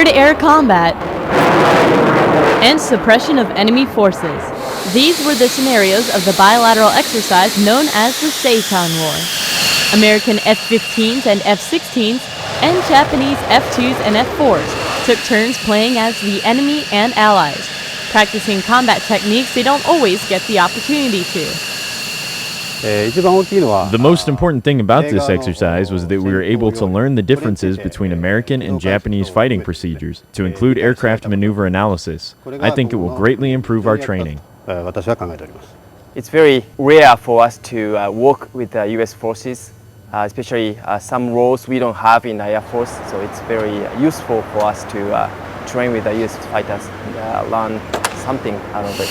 air-to-air combat, and suppression of enemy forces. These were the scenarios of the bilateral exercise known as the Seikan War. American F-15s and F-16s and Japanese F-2s and F-4s took turns playing as the enemy and allies, practicing combat techniques they don't always get the opportunity to. The most important thing about this exercise was that we were able to learn the differences between American and Japanese fighting procedures, to include aircraft maneuver analysis. I think it will greatly improve our training. It's very rare for us to work with the U.S. forces, especially some roles we don't have in the Air Force, so it's very useful for us to train with the U.S. fighters and learn something out of it.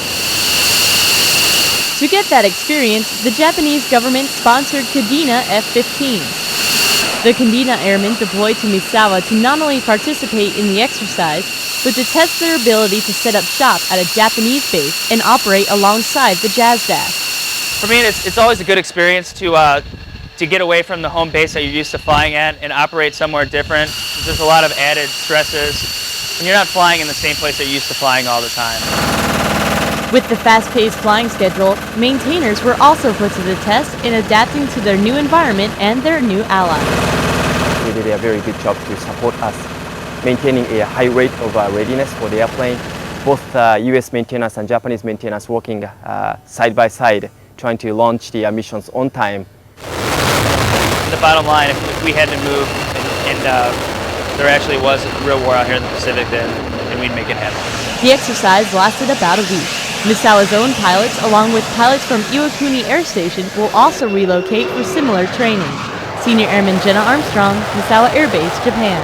To get that experience, the Japanese government sponsored Kadena F-15s. The Kadena Airmen deployed to Misawa to not only participate in the exercise, but to test their ability to set up shop at a Japanese base and operate alongside the JASDF. For me, it's always a good experience to get away from the home base that you're used to flying at and operate somewhere different. There's a lot of added stresses, and you're not flying in the same place that you're used to flying all the time. With the fast-paced flying schedule, maintainers were also put to the test in adapting to their new environment and their new allies. They did a very good job to support us, maintaining a high rate of readiness for the airplane. Both US maintainers and Japanese maintainers working side by side, trying to launch the missions on time. The bottom line, if we had to move and there actually was a real war out here in the Pacific, then we'd make it happen. The exercise lasted about a week. Misawa's own pilots, along with pilots from Iwakuni Air Station, will also relocate for similar training. Senior Airman Jenna Armstrong, Misawa Air Base, Japan.